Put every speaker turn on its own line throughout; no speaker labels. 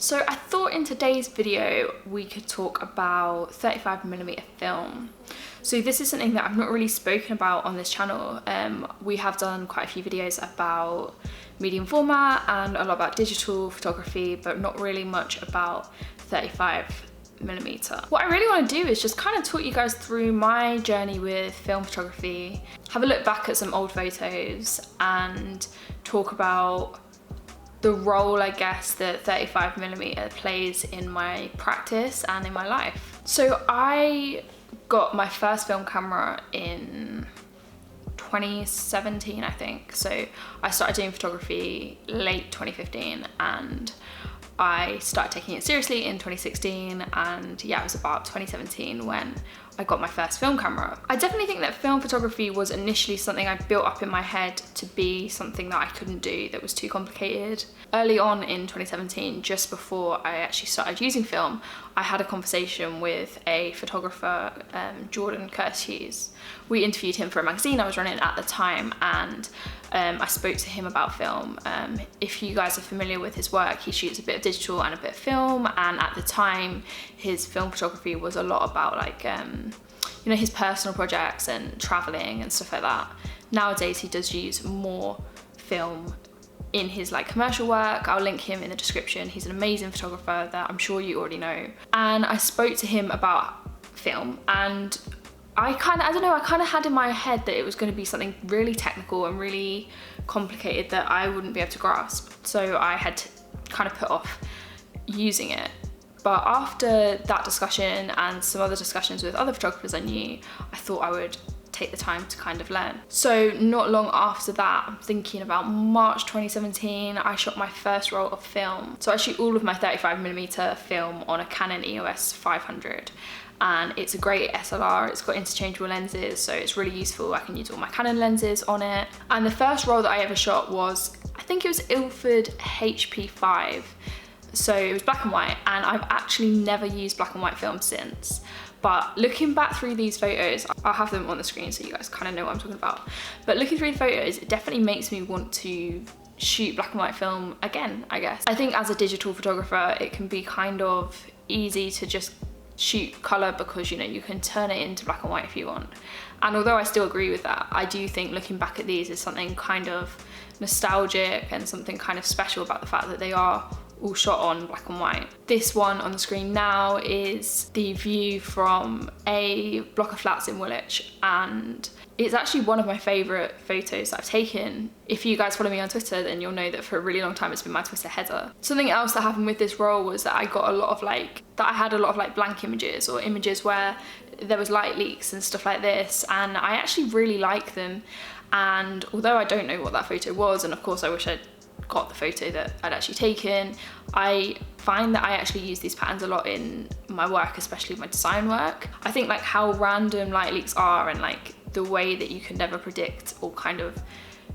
So I thought in today's video we could talk about 35mm film. So this is something that I've not really spoken about on this channel. We have done quite a few videos about medium format and a lot about digital photography, but not really much about 35mm. What I really want to do is just kind of talk you guys through my journey with film photography, have a look back at some old photos and talk about the role, I guess, that 35mm plays in my practice and in my life. So I got my first film camera in 2017, I think. So I started doing photography late 2015 and I started taking it seriously in 2016, and yeah, it was about 2017 when I got my first film camera. I definitely think that film photography was initially something I built up in my head to be something that I couldn't do, that was too complicated. Early on in 2017, just before I actually started using film, I had a conversation with a photographer, Jordan Curtis. We interviewed him for a magazine I was running at the time, and I spoke to him about film. If you guys are familiar with his work, he shoots a bit of digital and a bit of film, and at the time his film photography was a lot about like you know, his personal projects and traveling and stuff like that. Nowadays he does use more film in his like commercial work. I'll link him in the description. He's an amazing photographer that I'm sure you already know. And I spoke to him about film, and I kind of had in my head that it was going to be something really technical and really complicated that I wouldn't be able to grasp. So I had to kind of put off using it. But after that discussion and some other discussions with other photographers I knew, I thought I would take the time to kind of learn. So not long after that, I'm thinking about March 2017, I shot my first roll of film. So I shoot all of my 35mm film on a Canon EOS 500. And it's a great SLR, it's got interchangeable lenses, so it's really useful. I can use all my Canon lenses on it. And the first roll that I ever shot was, I think it was Ilford HP5. So it was black and white, and I've actually never used black and white film since. But looking back through these photos, I'll have them on the screen so you guys kind of know what I'm talking about. But looking through the photos, it definitely makes me want to shoot black and white film again, I guess. I think as a digital photographer, it can be kind of easy to just shoot color because, you know, you can turn it into black and white if you want. And although I still agree with that, I do think looking back at these is something kind of nostalgic and something kind of special about the fact that they are all shot on black and white. This one on the screen now is the view from a block of flats in Woolwich, and it's actually one of my favourite photos that I've taken. If you guys follow me on Twitter, then you'll know that for a really long time it's been my Twitter header. Something else that happened with this roll was that I had a lot of blank images, or images where there was light leaks and stuff like this, and I actually really like them. And although I don't know what that photo was, and of course I wish I'd got the photo that I'd actually taken, I find that I actually use these patterns a lot in my work, especially my design work. I think like how random light leaks are, and like the way that you can never predict or kind of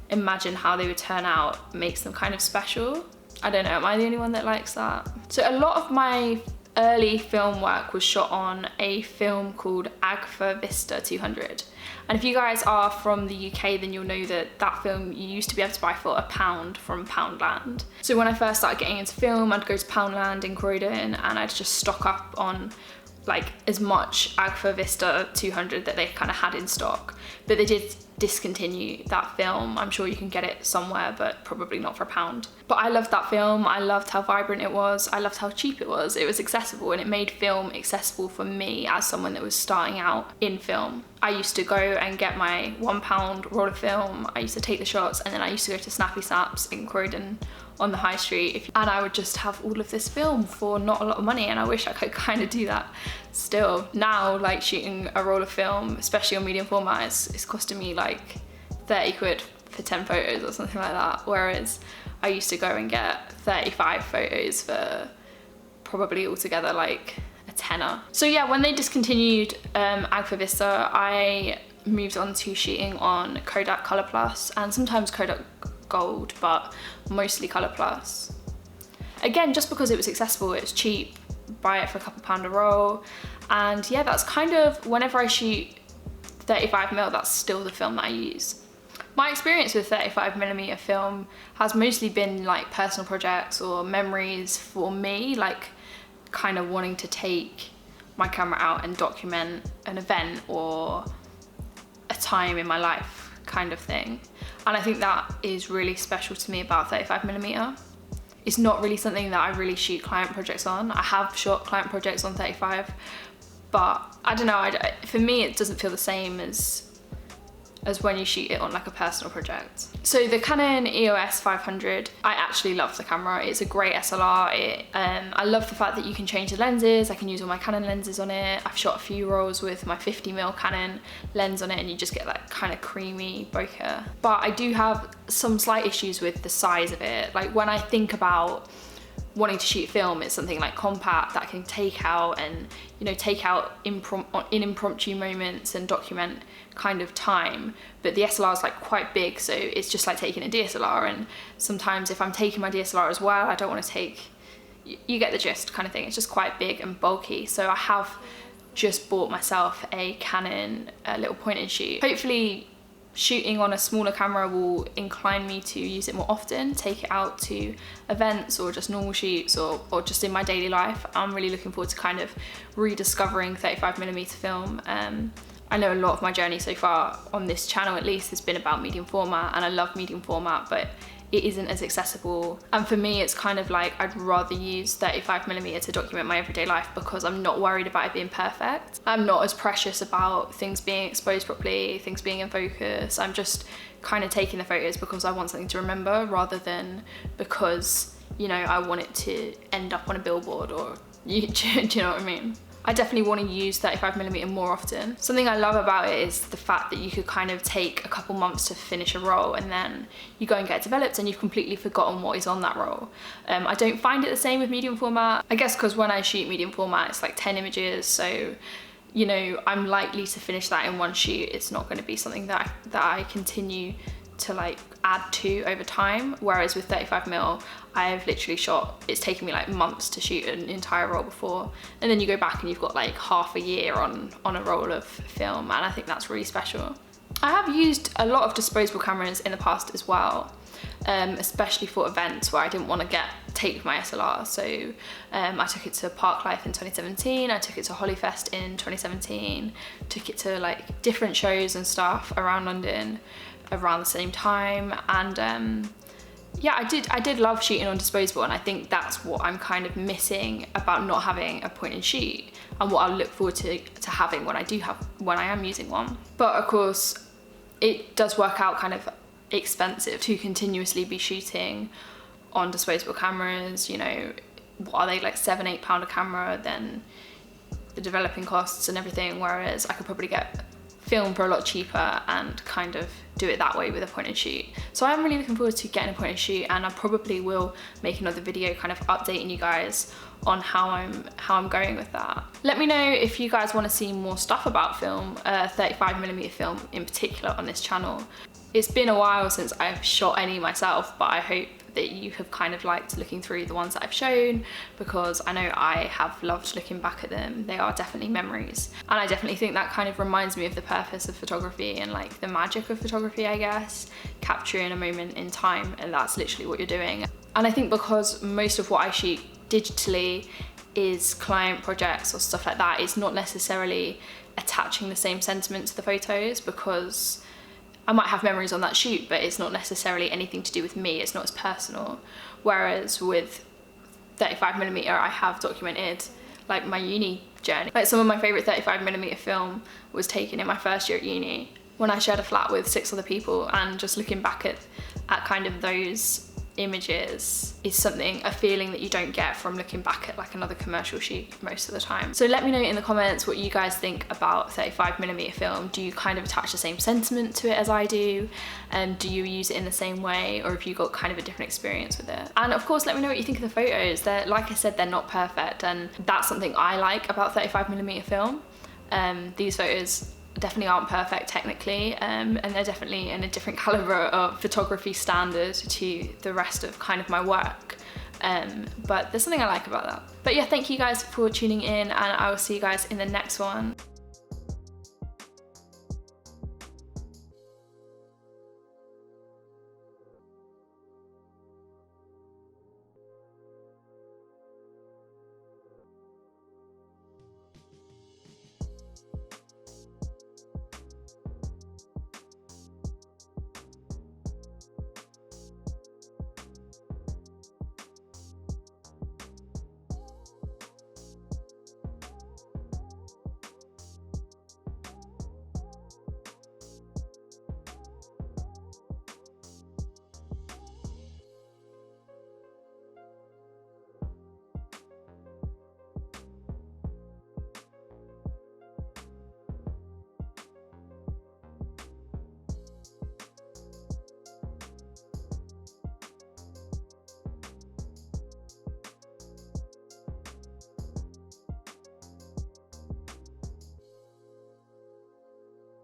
imagine how they would turn out, makes them kind of special. I don't know, am I the only one that likes that? So a lot of my early film work was shot on a film called Agfa Vista 200. And if you guys are from the UK, then you'll know that that film you used to be able to buy for £1 from Poundland. So when I first started getting into film, I'd go to Poundland in Croydon and I'd just stock up on like as much Agfa Vista 200 that they kind of had in stock. But they did discontinue that film. I'm sure you can get it somewhere, but probably not for £1. But I loved that film. I loved how vibrant it was. I loved how cheap it was. It was accessible, and it made film accessible for me as someone that was starting out in film. I used to go and get my £1 roll of film. I used to take the shots, and then I used to go to Snappy Snaps in Croydon on the high street, and I would just have all of this film for not a lot of money, and I wish I could kind of do that still. Now, like shooting a roll of film, especially on medium format, it's costing me like 30 quid for 10 photos or something like that, whereas I used to go and get 35 photos for probably altogether like a tenner. So yeah, when they discontinued Agfa Vista, I moved on to shooting on Kodak Color Plus and sometimes Kodak Gold, but mostly Color Plus. Again, just because it was accessible, it was cheap, buy it for a couple £1 a roll. And yeah, that's kind of, whenever I shoot 35mm, that's still the film that I use. My experience with 35mm film has mostly been like personal projects or memories for me, like kind of wanting to take my camera out and document an event or a time in my life kind of thing. And I think that is really special to me about 35mm. It's not really something that I really shoot client projects on. I have shot client projects on 35, but I don't know, for me it doesn't feel the same as when you shoot it on like a personal project. So the Canon EOS 500, I actually love the camera. It's a great SLR. I love the fact that you can change the lenses. I can use all my Canon lenses on it. I've shot a few rolls with my 50mm Canon lens on it, and you just get that kind of creamy bokeh. But I do have some slight issues with the size of it. Like when I think about wanting to shoot film, it's something like compact that I can take out and, you know, take out in impromptu moments and document kind of time. But the SLR is like quite big, so it's just like taking a DSLR, and sometimes if I'm taking my DSLR as well, I don't want to take, you get the gist kind of thing. It's just quite big and bulky. So I have just bought myself a Canon little point and shoot. Hopefully shooting on a smaller camera will incline me to use it more often, take it out to events or just normal shoots or just in my daily life. I'm really looking forward to kind of rediscovering 35mm film. I know a lot of my journey so far on this channel at least has been about medium format, and I love medium format, but it isn't as accessible. And for me, it's kind of like I'd rather use 35mm to document my everyday life because I'm not worried about it being perfect. I'm not as precious about things being exposed properly, things being in focus. I'm just kind of taking the photos because I want something to remember rather than because, you know, I want it to end up on a billboard or, do you know what I mean? I definitely want to use 35mm more often. Something I love about it is the fact that you could kind of take a couple months to finish a roll and then you go and get it developed and you've completely forgotten what is on that roll. I don't find it the same with medium format. I guess because when I shoot medium format, it's like 10 images, so you know, I'm likely to finish that in one shoot. It's not going to be something that I continue to like add to over time, whereas with 35mm I've literally shot, it's taken me like months to shoot an entire roll before, and then you go back and you've got like half a year on a roll of film, and I think that's really special. I have used a lot of disposable cameras in the past as well, especially for events where I didn't want to take my SLR. So I took it to Parklife in 2017, I took it to Hollyfest in 2017, took it to like different shows and stuff around London around the same time, and yeah, I did love shooting on disposable, and I think that's what I'm kind of missing about not having a point and shoot, and what I look forward to having when I am using one. But of course it does work out kind of expensive to continuously be shooting on disposable cameras. You know, what are they, like £7-8 a camera, then the developing costs and everything, whereas I could probably get film for a lot cheaper and kind of do it that way with a point and shoot. So I'm really looking forward to getting a point and shoot, and I probably will make another video kind of updating you guys on how I'm going with that. Let me know if you guys want to see more stuff about film, 35mm film in particular on this channel. It's been a while since I've shot any myself, but I hope that you have kind of liked looking through the ones that I've shown, because I know I have loved looking back at them. They are definitely memories, and I definitely think that kind of reminds me of the purpose of photography and like the magic of photography, I guess, capturing a moment in time, and that's literally what you're doing. And I think because most of what I shoot digitally is client projects or stuff like that, it's not necessarily attaching the same sentiment to the photos, because I might have memories on that shoot, but it's not necessarily anything to do with me. It's not as personal. Whereas with 35mm, I have documented like my uni journey. Like some of my favorite 35mm film was taken in my first year at uni when I shared a flat with 6 other people, and just looking back at kind of those images is something, a feeling that you don't get from looking back at like another commercial shoot most of the time. So let me know in the comments what you guys think about 35mm film. Do you kind of attach the same sentiment to it as I do? And do you use it in the same way, or have you got kind of a different experience with it? And of course, let me know what you think of the photos. They're, like I said, they're not perfect, and that's something I like about 35mm film. These photos definitely aren't perfect technically, and they're definitely in a different caliber of photography standard to the rest of kind of my work, but there's something I like about that. But yeah, thank you guys for tuning in, and I will see you guys in the next one.